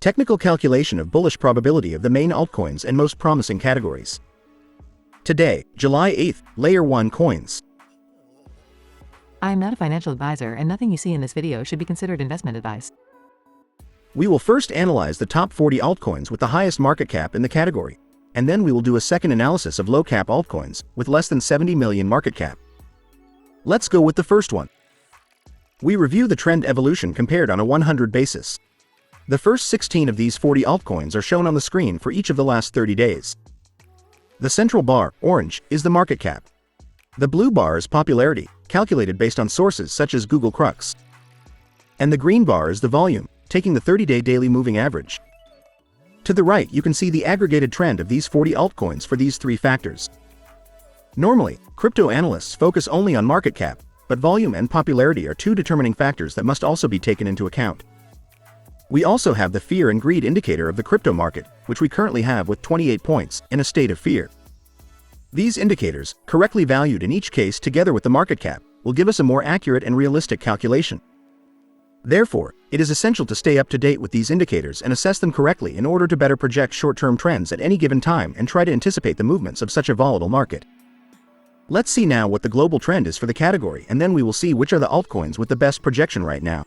Technical calculation of bullish probability of the main altcoins and most promising categories. Today, July 8th, Layer 1 coins. I am not a financial advisor and nothing you see in this video should be considered investment advice. We will first analyze the top 40 altcoins with the highest market cap in the category, and then we will do a second analysis of low-cap altcoins with less than 70 million market cap. Let's go with the first one. We review the trend evolution compared on a 100 basis. The first 16 of these 40 altcoins are shown on the screen for each of the last 30 days. The central bar, orange, is the market cap. The blue bar is popularity, calculated based on sources such as Google Crux. And the green bar is the volume, taking the 30-day daily moving average. To the right, you can see the aggregated trend of these 40 altcoins for these three factors. Normally, crypto analysts focus only on market cap, but volume and popularity are two determining factors that must also be taken into account. We also have the fear and greed indicator of the crypto market, which we currently have with 28 points, in a state of fear. These indicators, correctly valued in each case together with the market cap, will give us a more accurate and realistic calculation. Therefore, it is essential to stay up to date with these indicators and assess them correctly in order to better project short-term trends at any given time and try to anticipate the movements of such a volatile market. Let's see now what the global trend is for the category, and then we will see which are the altcoins with the best projection right now.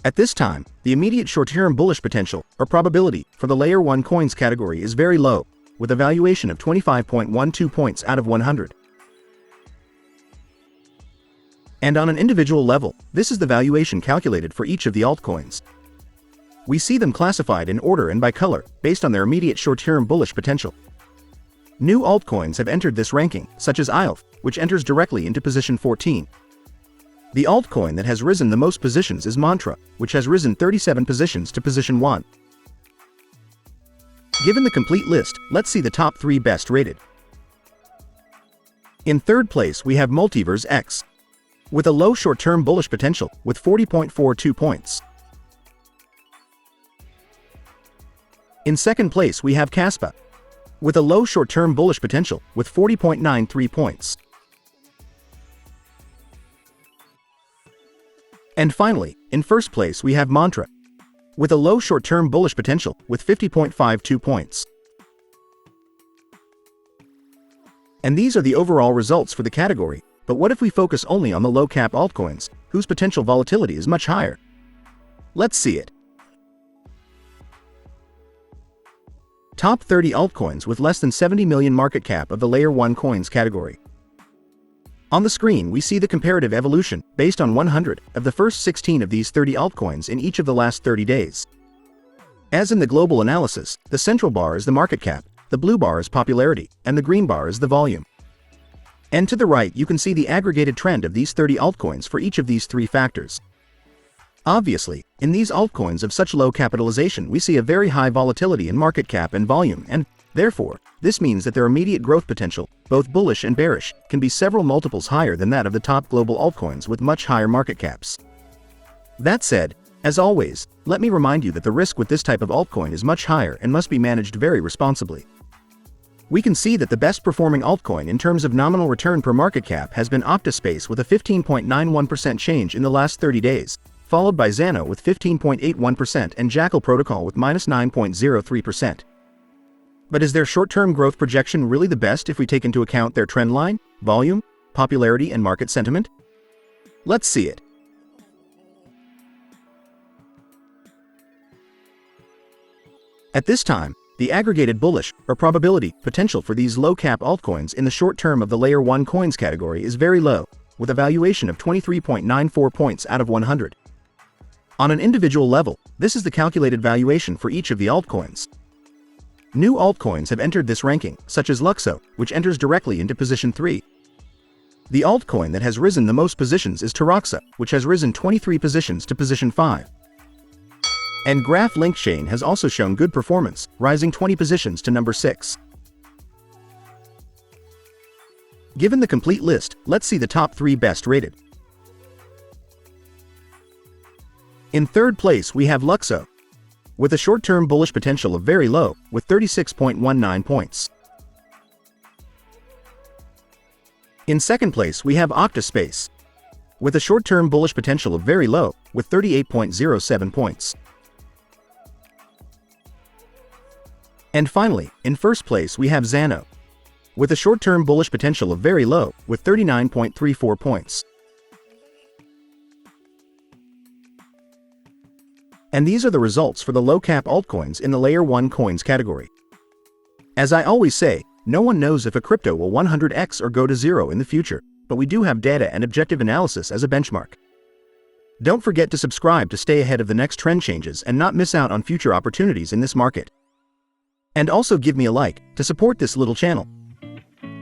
At this time, the immediate short-term bullish potential, or probability, for the Layer 1 coins category is very low, with a valuation of 25.12 points out of 100. And on an individual level, this is the valuation calculated for each of the altcoins. We see them classified in order and by color, based on their immediate short-term bullish potential. New altcoins have entered this ranking, such as ILF, which enters directly into position 14. The altcoin that has risen the most positions is Mantra, which has risen 37 positions to position 1. Given the complete list, let's see the top 3 best rated. In third place we have MultiversX, with a low short-term bullish potential with 40.42 points. In second place we have Kaspa, with a low short-term bullish potential with 40.93 points. And finally, in first place we have Mantra, with a low short-term bullish potential with 50.52 points. And these are the overall results for the category, but what if we focus only on the low-cap altcoins, whose potential volatility is much higher? Let's see it. Top 30 altcoins with less than 70 million market cap of the Layer 1 coins category. On the screen we see the comparative evolution, based on 100, of the first 16 of these 30 altcoins in each of the last 30 days. As in the global analysis, the central bar is the market cap, the blue bar is popularity, and the green bar is the volume. And to the right you can see the aggregated trend of these 30 altcoins for each of these three factors. Obviously, in these altcoins of such low capitalization we see a very high volatility in market cap and volume, and, therefore, this means that their immediate growth potential, both bullish and bearish, can be several multiples higher than that of the top global altcoins with much higher market caps. That said, as always, let me remind you that the risk with this type of altcoin is much higher and must be managed very responsibly. We can see that the best performing altcoin in terms of nominal return per market cap has been OctaSpace with a 15.91% change in the last 30 days, followed by Zano with 15.81% and Jackal Protocol with -9.03%. But is their short-term growth projection really the best if we take into account their trend line, volume, popularity, and market sentiment? Let's see it. At this time, the aggregated bullish, or probability, potential for these low-cap altcoins in the short term of the Layer 1 coins category is very low, with a valuation of 23.94 points out of 100. On an individual level, this is the calculated valuation for each of the altcoins. New altcoins have entered this ranking, such as LUKSO, which enters directly into position 3. The altcoin that has risen the most positions is Taraxa, which has risen 23 positions to position 5. And Graph Link Chain has also shown good performance, rising 20 positions to number 6. Given the complete list, let's see the top 3 best rated. In third place we have LUKSO, with a short-term bullish potential of very low, with 36.19 points. In second place, we have OctaSpace, with a short-term bullish potential of very low, with 38.07 points. And finally, in first place we have Zano, with a short-term bullish potential of very low, with 39.34 points. And these are the results for the low-cap altcoins in the Layer 1 coins category. As I always say, no one knows if a crypto will 100x or go to zero in the future, but we do have data and objective analysis as a benchmark. Don't forget to subscribe to stay ahead of the next trend changes and not miss out on future opportunities in this market. And also give me a like to support this little channel.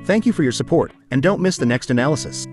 Thank you for your support, and don't miss the next analysis.